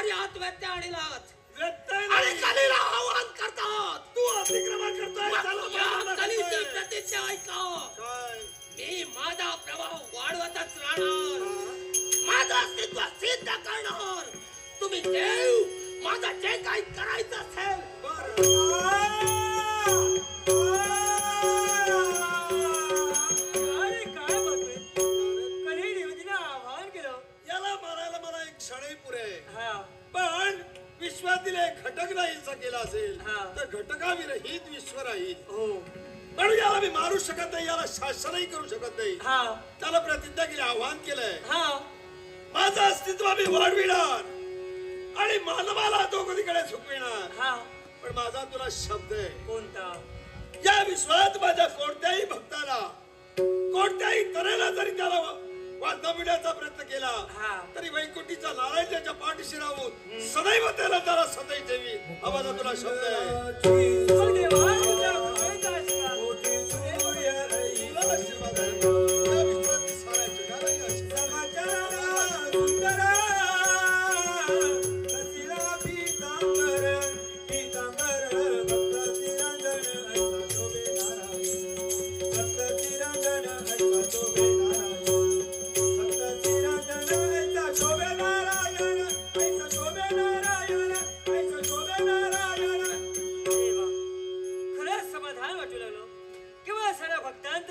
कार्यात व्यत्यय आणलात आणि कलीला आव्हान करतात. तू अतिक्रमण करतोय. कलीची प्रतिज्ञा ऐका. मी माझा प्रभाव वाढवतच राहणार. माझं अस्तित्व सिद्ध करणार. तुम्ही देव माझं जे काही करायचं असेल विश्वातील एक घटक नाहीसा केला असेल तर घटकाविरहित विश्व राहील. म्हणून याला मी मारू शकत नाही, याला शासनही करू शकत नाही. त्याला प्रतिज्ञा केली, आव्हान केलंय. माझं अस्तित्व मी वाढविणार आणि मानवाला तो कधीकडे झुकविणार. पण माझा तुला शब्द आहे. कोणता? या विश्वात माझ्या कोणत्याही भक्ताला कोणत्याही तऱ्हेला जरी त्याला वाचविण्याचा प्रयत्न केला तरी वैकुंठीचा नारायण त्याच्या पाठीशी राहून सदैव त्याला सदैव ठेवी. हा माझा तुला शब्द आहे.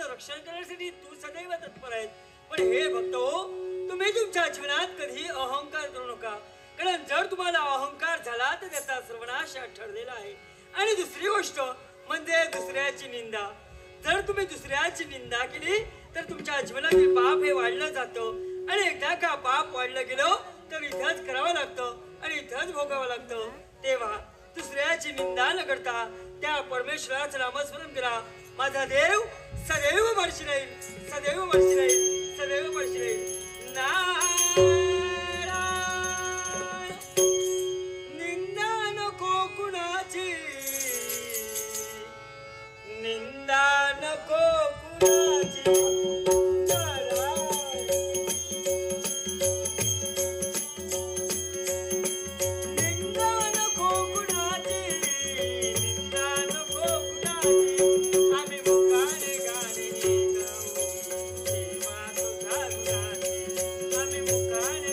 रक्षण करण्यासाठी तू सदैव तत्पर आहे. पण हे भक्तो, तुम्ही तुमच्या जीवनात कधी अहंकार करू नका. कारण जर तुम्हाला अहंकार झाला तर त्याचा सर्वनाश ठरलेला आहे. आणि दुसरी गोष्ट म्हणजे दुसऱ्याची निंदा. जर तुम्ही दुसऱ्याची निंदा केली तर तुमच्या जीवनातील पाप हे वाढलं जातं. आणि एकदा का पाप वाढलं गेलं तर इथंच करावं लागतं आणि इथंच भोगावं लागतं. तेव्हा दुसऱ्याची निंदा न करता त्या परमेश्वराचं नामस्मरण करा. माझा देव सदैव वर्षी राहील, सदैव वर्षी राहील, सदैव वर्षी राहील. निंदा नको कुणाची, निंदा नको कुणाची. आम्ही मुखाने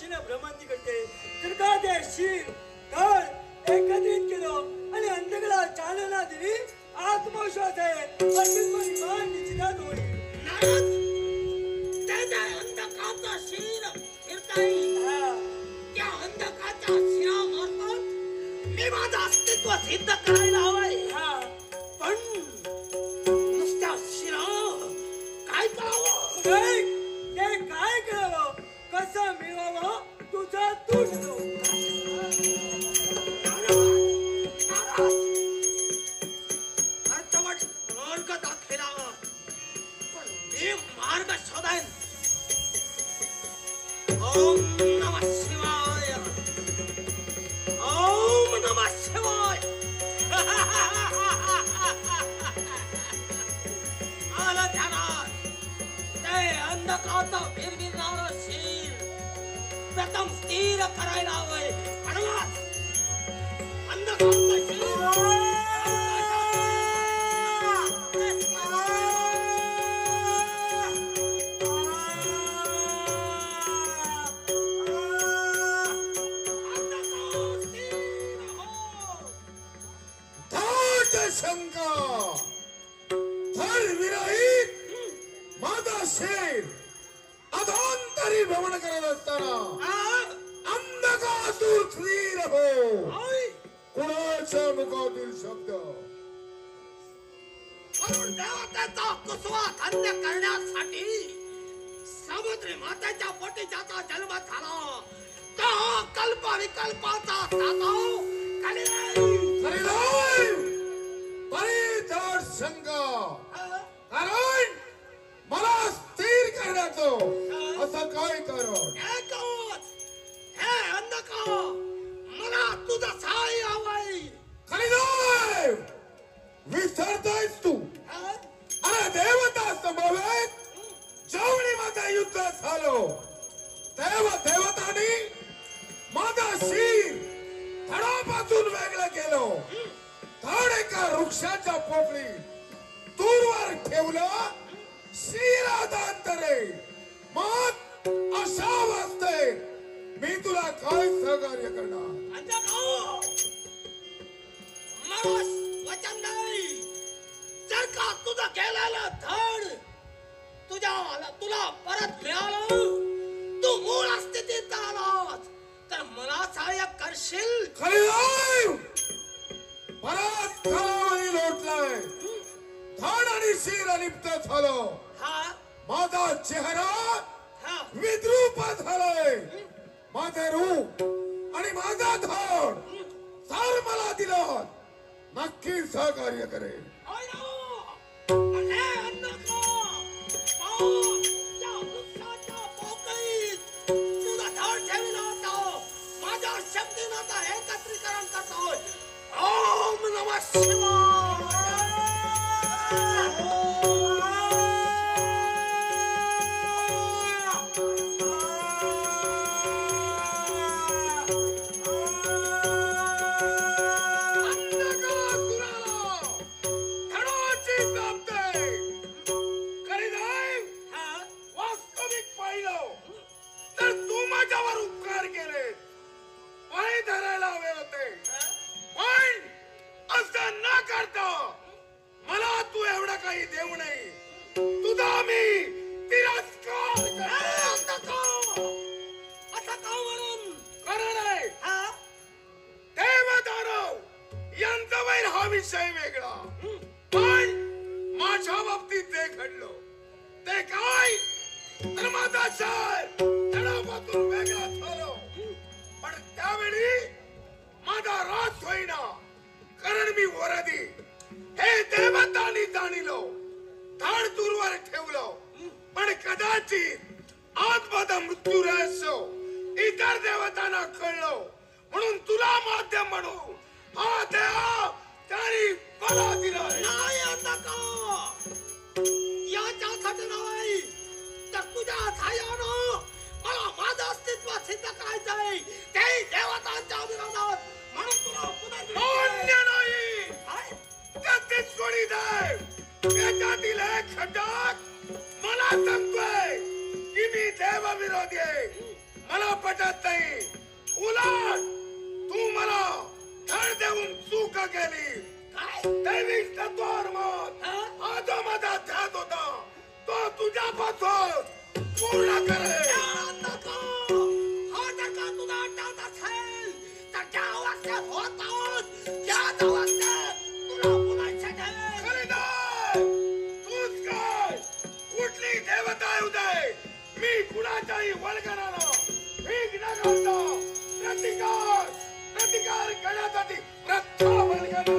दिशेने भ्रमंती करते. तर का ते शीर धड एकत्रित केलं आणि अंधकडा चालना दिली. आत्मविश्वास आहे मान निश्चितात होईल. त्याच्या अंधकाचा शीर फिरता येईल. त्या अंधकाच्या शिरामार्फत मी माझं अस्तित्व सिद्ध करायला हवंय. पण नुसत्या शिरा काय करावं? ते काय करावं, कसं मिळवावं तुझा तू ठरव. अर्थवट मार्ग दाखविला, पण मी मार्ग शोधेन. ओम नमः शिवाय. ओम नमः शिवाय. आलं ध्यानात. ते अंधकाचं भिरभिरणारं शीर प्रथम स्थिर करायला हवंय. म्हणूनच अंधकाचं शीर अधांतरी भ्रमण करत असताना अंधकातून स्थिर हो. कुणाच्या मुखातील शब्द म्हणून देवतेचा कुसवा धन्य करण्यासाठी समुद्री मातेच्या पोटी ज्याचा जन्म झाला तो कल्प विकल्पाचा साधव परिधर संघ. कारण मला स्थिर करण्याचं असं काय कारण? हे अंधका, मला तुझं सहाय्य हवंय. खरीदेव विसरतोयस तू. अरे देवता समवेत जेवढी माझं युद्ध झालो देवतांनी माझा शीर धडापासून वेगळं केलं. धड एका वृक्षाच्या पोकळीत दूरवर ठेवलं. शिरादांतरे. मग अशा अवस्थेत मी तुला काय सहकार्य करणार? मला वचन नाही. जर का तुझं गेलेलं धड तुला परत मिळालं, तू मूळ स्थितीत आलास, तर मला सहाय्य करशील? खरीदेव परत घरावरी लोटलाय. धड आणि शिर अलिप्त झालं. माझा चेहरा विद्रूप झालाय. माझे रूप आणि माझा धड जर मला दिलं नक्की सहकार्य करेल. तुझा धड ठेवला होता. माझ्या शक्तीनं तर एकत्रीकरण करतोय. ओम नमः शिवाय. विषय वेगळा. पण माझ्या बाबतीत ते घडलं ते काय, तर माझा शहर धडापासून वेगळा झालो. पण त्यावेळी माझा राज होईना, कारण मी वरदी हे देवतांनी जाणिलो. धड दूरवर ठेवलो. पण कदाचित आज माझा मृत्यू रहस्य इतर देवतांना कळलो, म्हणून तुला माध्यम म्हणू हा देव त्याने मला दिला. नाही आता का याच्यासाठी नाही, तर तुझ्या सहाय्यानं मला माझं अस्तित्व सिद्ध करायचंय ते देवतांच्या विरोधात. म्हणून तुला मान्य नाही. त्याचे सोडी दे. त्याच्यातील एक खटक मला सांगतोय की मी देवविरोधी आहे. मला पटत नाही. उलट तू मला धड देऊन चूक केली. दैविक तत्वावर मत हा जो माझा ध्यास होता तो तुझ्यापासून पूर्ण करेल. हा जर का तुला आठवत असेल तर ज्या अवस्थेत होतो त्याच अवस्थेत तुला पुन्हा शकेल. तूच काय कुठली देवता येऊ दे, मी कुणाच्याही वळगणाला भीक न घालता प्रतिकार करण्यासाठी प्रथा वल्गना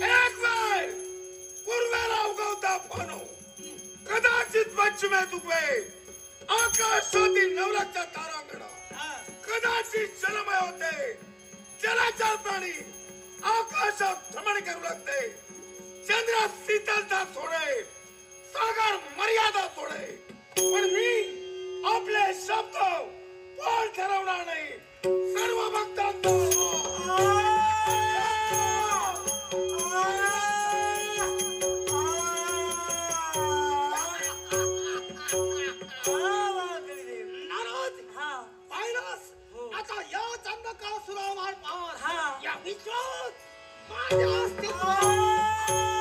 एक वेळ पूर्वेला उगवता फणो कदाचित पंचमे तुकवे आकाशातील नवलाच्या तारांगणा कदाचित जलमय होते. जलाचर प्राणी आकाशात भ्रमण करू लागते. चंद्र शीतलता सोडे, सागर मर्यादा सोडे, पण मी आपले शब्द पार ठरवणार नाही. सर्व भक्तांना नारद पाहिलंस आता या चंद्रकासुरावर पार या विश्वात माझ्या अस्तित्वात